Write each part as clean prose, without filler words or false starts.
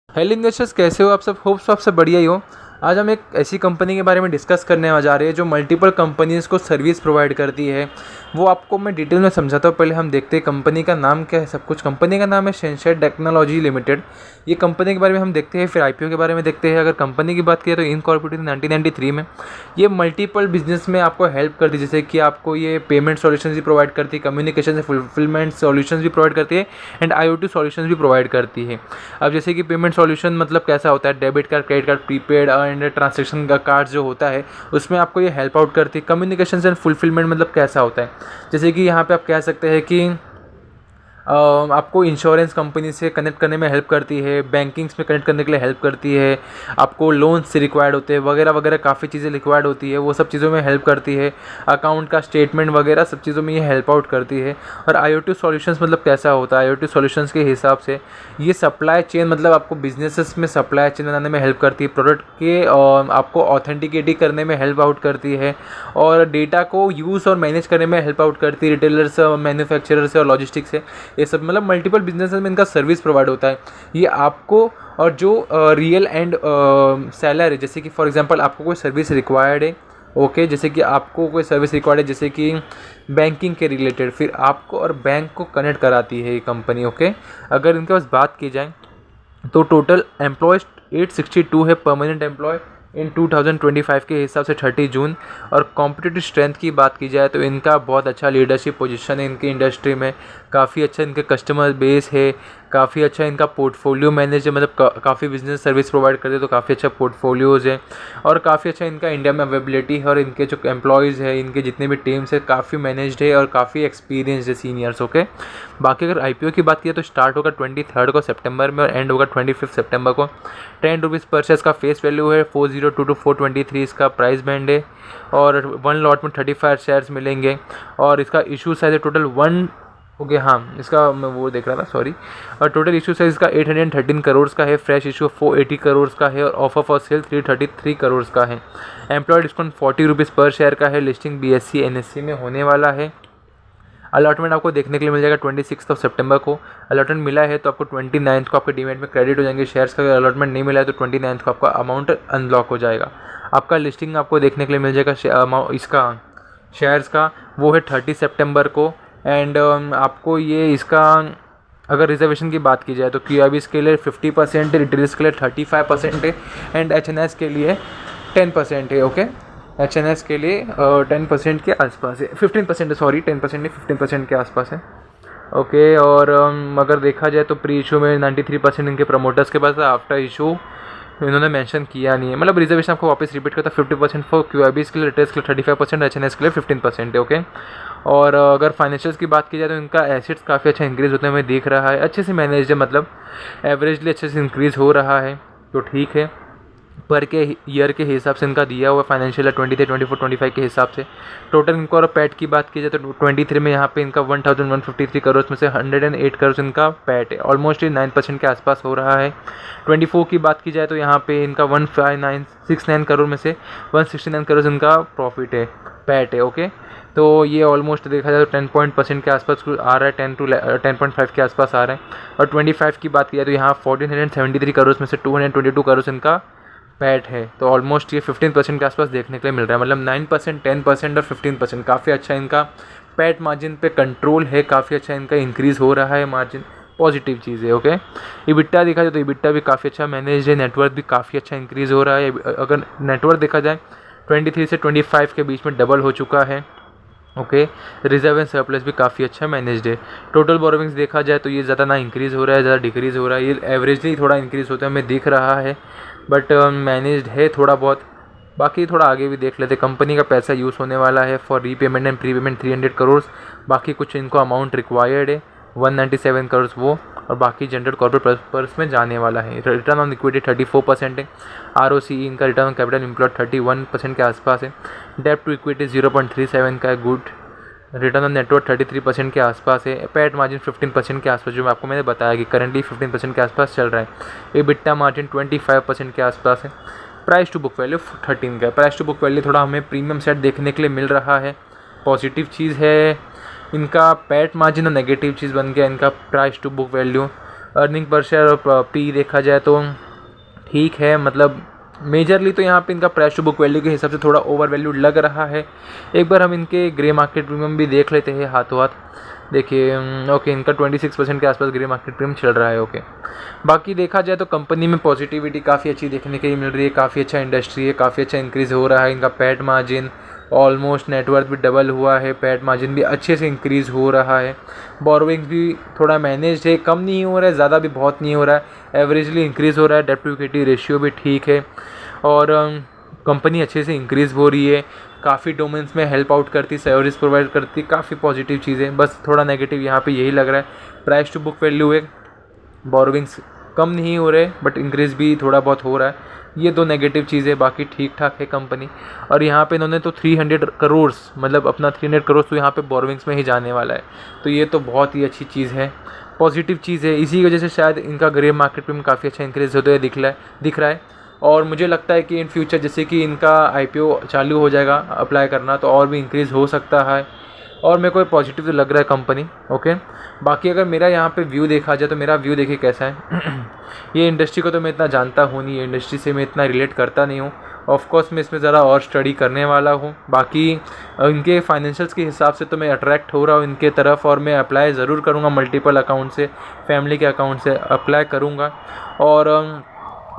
Hello investors, कैसे हो आप सब? होप्स आप सब बढ़िया ही हो। आज हम एक ऐसी कंपनी के बारे में डिस्कस करने जा रहे हैं जो मल्टीपल कंपनीज़ को सर्विस प्रोवाइड करती है। वो आपको मैं डिटेल में समझाता हूँ। पहले हम देखते हैं कंपनी का नाम क्या है। सब कुछ कंपनी का नाम है सेंसर टेक्नोलॉजी लिमिटेड। ये कंपनी के बारे में हम देखते हैं, फिर आईपीओ के बारे में देखते हैं। अगर कंपनी की बात करें तो इनकॉर्पोरेटेड 1993 में। ये मल्टीपल बिजनेस में आपको हेल्प करती है, जैसे कि आपको ये पेमेंट सॉल्यूशंस भी प्रोवाइड करती है, कम्युनिकेशन से फुलफिलमेंट सॉल्यूशंस भी प्रोवाइड करती है एंड आईओटी सॉल्यूशंस भी प्रोवाइड करती है। अब जैसे कि पेमेंट सॉल्यूशन मतलब कैसा होता है, debit card, credit card, prepaid and transaction का कार्ड जो होता है उसमें आपको ये हेल्प आउट करती है। कम्युनिकेशन एंड फुलफिलमेंट मतलब कैसा होता है, जैसे कि यहाँ पे आप कह सकते हैं कि आपको इंश्योरेंस कंपनी से कनेक्ट करने में हेल्प करती है, बैंकिंग्स में कनेक्ट करने के लिए हेल्प करती है, आपको लोन्स रिक्वायर्ड होते हैं वगैरह वगैरह, काफ़ी चीज़ें रिक्वायर्ड होती है, वो सब चीज़ों में हेल्प करती है। अकाउंट का स्टेटमेंट वगैरह सब चीज़ों में ये हेल्प आउट करती है। और आईओटी सॉल्यूशंस मतलब कैसा होता है, आईओटी सॉल्यूशंस के हिसाब से ये सप्लाई चेन मतलब आपको बिजनेसेस में सप्लाई चेन बनाने में हेल्प करती है, प्रोडक्ट के आपको ऑथेंटिकेटी करने में हेल्प आउट करती है और डेटा को यूज़ और मैनेज करने में हेल्प आउट करती है, रिटेलर्स, मैन्युफैक्चरर्स और लॉजिस्टिक्स से। ये सब मतलब मल्टीपल बिजनेस में इनका सर्विस प्रोवाइड होता है। ये आपको और जो रियल एंड सेलर है, जैसे कि फॉर एग्जांपल आपको कोई सर्विस रिक्वायर्ड है, ओके, जैसे कि आपको कोई सर्विस रिक्वायर्ड है जैसे कि बैंकिंग के रिलेटेड, फिर आपको और बैंक को कनेक्ट कराती है ये कंपनी, ओके। अगर इनके पास बात की जाए तो टोटल एम्प्लॉयज़ 862 है, परमानेंट एम्प्लॉय इन 2025 के हिसाब से 30 जून। और कॉम्पिटिटिव स्ट्रेंथ की बात की जाए तो इनका बहुत अच्छा लीडरशिप पोजीशन है इनकी इंडस्ट्री में, काफ़ी अच्छा इनके कस्टमर बेस है, काफ़ी अच्छा इनका पोर्टफोलियो मैनेज है, मतलब काफ़ी बिजनेस सर्विस प्रोवाइड करते हैं तो काफ़ी अच्छा पोर्टफोलियोज़ है और काफ़ी अच्छा इनका इंडिया में अवेलेबिलिटी है। और इनके जो एम्प्लॉयज़ है, इनके जितने भी टीम्स है, काफ़ी मैनेज्ड है और काफ़ी एक्सपीरियंस है सीनियर्स, ओके। बाकी अगर आईपीओ की बात की तो स्टार्ट होगा 23 को सितंबर में और एंड होगा 25 सितंबर को। 10 रुपीज़ पर शेयर का फेस वैल्यू है, 402 to 423 इसका प्राइस बैंड है और 1 लॉट में 35 शेयर्स मिलेंगे। और इसका इशू साइज है टोटल 1, ओके, हाँ, इसका मैं वो देख रहा था, सॉरी। और टोटल इशू साइज इसका 813 करोड़ का है, फ्रेश इशू 480 करोड़ का है और ऑफर फॉर सेल 333 करोड़ का है। एम्प्लॉय डिस्काउंट 40 रुपीज़ पर शेयर का है, लिस्टिंग बीएससी एनएससी में होने वाला है। अलॉटमेंट आपको देखने के लिए मिल जाएगा 26 सितंबर को। अलॉटमेंट मिला है तो आपको 29 को आपके डीमैट में क्रेडिट हो जाएंगे शेयर्स का। अगर अलॉटमेंट नहीं मिला है तो 29 को आपका अमाउंट अनलॉक हो जाएगा। आपका लिस्टिंग आपको देखने के लिए मिल जाएगा इसका शेयर्स का, वो है 30 सितंबर को। एंड आपको ये इसका अगर रिजर्वेशन की बात की जाए तो क्यूआईबीएस के लिए 50% है, रिटेलर्स के लिए 35% है एंड एचएनएस के लिए 10% है, ओके। एचएनएस के लिए 10% के आसपास है, 15% है, सॉरी, 10% नहीं 15% के आसपास है, ओके। और अगर देखा जाए तो प्री इशू में 93% इनके प्रमोटर्स के पास है, आफ्टर इशू इन्होंने मेंशन किया नहीं है। मतलब रिजर्वेशन आपको वापस रिपीट करता है, 50% फॉर क्यूआईबीएस के लिए, रिटेल्स के लिए 35%, एचएनएस के लिए 15% है, ओके। और अगर फाइनेंशियल्स की बात की जाए तो इनका एसेट्स काफ़ी अच्छा इंक्रीज़ होते हुए दिख रहा है, अच्छे से मैनेज है, मतलब एवरेजली अच्छे से इंक्रीज़ हो रहा है तो ठीक है। पर के ईयर के हिसाब से इनका दिया हुआ फाइनेंशियल 23, 24, 25 के हिसाब से टोटल इनको। और पैट की बात की जाए तो 23 में यहाँ पे इनका 1153 करोड़ में से 108 करोड़ इनका पैट है, ऑलमोस्ट 9% के आसपास हो रहा है। 24 की बात की जाए तो यहाँ पे इनका 15969 करोड़ में से 169 करोड़ इनका प्रॉफिट है, पैट है, ओके। तो ये ऑलमोस्ट देखा जाए तो 10% के आसपास आ रहा है, 10 to 10.5 के आसपास आ रहा है। और 25 की बात की जाए तो यहाँ 1473 करोड़ में से 222 करोड़ इनका पैट है, तो ऑलमोस्ट ये 15% के आसपास देखने के लिए मिल रहा है। मतलब 9%, 10% और 15%, काफ़ी अच्छा इनका पैट मार्जिन पे कंट्रोल है, काफ़ी अच्छा इनका इंक्रीज़ हो रहा है मार्जिन, पॉजिटिव चीज़ है, ओके। इबिट्टा देखा जाए तो इबिट्टा भी काफ़ी अच्छा मैनेज है, नेटवर्क भी काफ़ी अच्छा इंक्रीज़ हो रहा है। अगर नेटवर्क देखा जाए 23 से 25 के बीच में डबल हो चुका है, ओके। रिजर्व एंड सरप्लस भी काफ़ी अच्छा मैनेज्ड है। टोटल बोरोविंग्स देखा जाए तो ये ज़्यादा ना इंक्रीज़ हो रहा है, ज़्यादा डिक्रीज़ हो रहा है, ये एवरेजली थोड़ा इंक्रीज़ होता है हमें दिख रहा है, बट मैनेज्ड है थोड़ा बहुत। बाकी थोड़ा आगे भी देख लेते, कंपनी का पैसा यूज़ होने वाला है for repayment and pre payment 300 crore. बाकी कुछ इनको अमाउंट रिक्वायर्ड है 197 करोड़ वो, और बाकी जनरल कॉर्पोरेट पर्पस में जाने वाला है। रिटर्न ऑन इक्विटी 34% है, आरओसी इनका रिटर्न ऑन कैपिटल एम्प्लॉयड 31% के आसपास है। डेट टू इक्विटी 0.37 का है, गुड। रिटर्न ऑन नेटवर्क 33% के आसपास है। पैट मार्जिन 15% के आसपास, जो आपको मैंने बताया कि करंटली 15% के आसपास चल रहा है। EBITDA मार्जिन 25% के आसपास है। प्राइस टू बुक वैल्यू 13 का है। प्राइस टू बुक वैल्यू थोड़ा हमें प्रीमियम सेट देखने के लिए मिल रहा है, पॉजिटिव चीज़ है। इनका पैट मार्जिन और नेगेटिव चीज़ बन गया इनका price to book value. Earning पर शेयर और पी देखा जाए तो ठीक है, मतलब मेजरली तो यहाँ पे इनका प्राइस टू बुक वैल्यू के हिसाब से थोड़ा ओवर वैल्यूड लग रहा है। एक बार हम इनके ग्रे मार्केट प्रीमियम भी देख लेते हैं हाथों हाथ। देखिए ओके, इनका 26% के आसपास ग्रे मार्केट प्रीमियम चल रहा है। ओके, बाकी देखा जाए तो कंपनी में पॉजिटिविटी काफ़ी अच्छी देखने के लिए मिल रही है, काफ़ी अच्छा इंडस्ट्री है, काफ़ी अच्छा इंक्रीज़ हो रहा है। इनका पैट मार्जिन ऑलमोस्ट नेटवर्थ भी डबल हुआ है, पैट मार्जिन भी अच्छे से इंक्रीज़ हो रहा है। बोरोइंग्स भी थोड़ा मैनेज है, कम नहीं हो रहा है, ज़्यादा भी बहुत नहीं हो रहा है, एवरेजली इंक्रीज़ हो रहा है। डेट टू इक्विटी रेशियो भी ठीक है और कंपनी अच्छे से इंक्रीज़ हो रही है, काफ़ी डोमेन्स में हेल्प आउट करती, सर्विस प्रोवाइड करती, काफ़ी पॉजिटिव चीज़ें। बस थोड़ा नेगेटिव यहाँ पे यही लग रहा है, प्राइस टू बुक वैल्यू है, बोरोइंग्स कम नहीं हो रहे बट इंक्रीज़ भी थोड़ा बहुत हो रहा है। ये दो नेगेटिव चीज़ें, बाकी ठीक ठाक है कंपनी। और यहाँ पे इन्होंने तो 300 करोड़ मतलब अपना 300 करोड़ तो यहाँ पे बोरोइंग्स में ही जाने वाला है, तो ये तो बहुत ही अच्छी चीज़ है, पॉजिटिव चीज़ है। इसी वजह से शायद इनका ग्रे मार्केट में काफ़ी अच्छा इंक्रीज़ होते हुए दिख रहा है। और मुझे लगता है कि इन फ्यूचर जैसे कि इनका IPO चालू हो जाएगा अप्लाई करना, तो और भी इंक्रीज़ हो सकता है और मेरे को पॉजिटिव तो लग रहा है कंपनी। ओके, बाकी अगर मेरा यहाँ पे व्यू देखा जाए तो मेरा व्यू देखिए कैसा है। ये इंडस्ट्री को तो मैं इतना जानता हूँ नहीं, ये इंडस्ट्री से मैं इतना रिलेट करता नहीं हूँ। ऑफकोर्स मैं इसमें ज़रा और स्टडी करने वाला हूँ। बाकी इनके फाइनेंशियल्स के हिसाब से तो मैं अट्रैक्ट हो रहा हूँ इनके तरफ, और मैं अप्लाई ज़रूर करूँगा मल्टीपल अकाउंट से, फैमिली के अकाउंट से अप्लाई करूँगा। और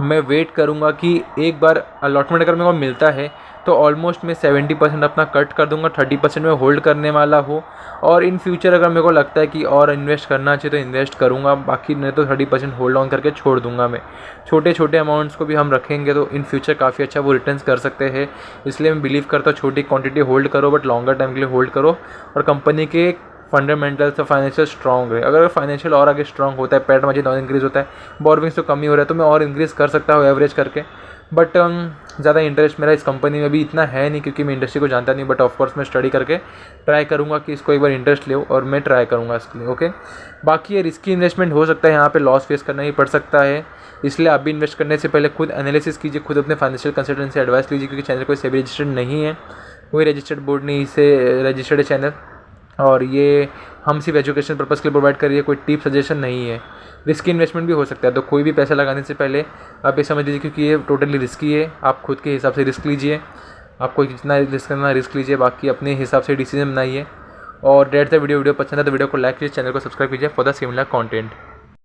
मैं वेट करूँगा कि एक बार अलॉटमेंट अगर मेरे को मिलता है तो ऑलमोस्ट मैं 70% अपना कट कर दूंगा, 30% में होल्ड करने वाला हूँ। और इन फ्यूचर अगर मेरे को लगता है कि और इन्वेस्ट करना चाहिए तो इन्वेस्ट करूँगा, बाकी नहीं तो 30% होल्ड ऑन करके छोड़ दूंगा। मैं छोटे छोटे अमाउंट्स को भी हम रखेंगे तो इन फ्यूचर काफ़ी अच्छा वो रिटर्न्स कर सकते हैं। इसलिए मैं बिलीव करता हूँ छोटी क्वांटिटी होल्ड करो बट लॉन्गर टाइम के लिए होल्ड करो, और कंपनी के फंडामेंटल्स और फाइनेंशियल स्ट्रॉन्ग है। अगर फाइनेंशियल और आगे स्ट्रॉन्ग होता है, पैट मार्जिन और इंक्रीज़ होता है, बोरोइंग्स तो कम ही हो रहा है, तो मैं और इंक्रीज़ कर सकता हूँ एवरेज करके। बट ज़्यादा इंटरेस्ट मेरा इस कंपनी में भी इतना है नहीं क्योंकि मैं इंडस्ट्री को जानता नहीं। बट ऑफकोर्स मैं स्टडी करके ट्राई करूँगा कि इसको एक बार इंटरेस्ट ले और मैं ट्राई करूँगा इसके लिए। ओके, बाकी ये रिस्की इन्वेस्टमेंट हो सकता है, यहाँ पे लॉस फेस करना ही पड़ सकता है, इसलिए आप भी इन्वेस्ट करने से पहले खुद एनालिसिस कीजिए, खुद अपने फाइनेंशियल कंसल्टेंट से एडवाइस लीजिए, क्योंकि चैनल कोई सेबी रजिस्टर्ड नहीं है, कोई रजिस्टर्ड बोर्ड नहीं से रजिस्टर्ड है चैनल, और ये हम सिर्फ एजुकेशन पर्पज़ के लिए प्रोवाइड करिए, कोई टिप सजेशन नहीं है। रिस्की इन्वेस्टमेंट भी हो सकता है, तो कोई भी पैसा लगाने से पहले आप ये समझ लीजिए क्योंकि ये टोटली रिस्की है, आप खुद के हिसाब से रिस्क लीजिए, आपको जितना रिस्क करना रिस्क लीजिए, बाकी अपने हिसाब से डिसीजन बनाइए। और डेट से वीडियो पसंद है तो वीडियो को लाइक कीजिए, चैनल को सब्सक्राइब कीजिए फॉर द सिमिलर कंटेंट।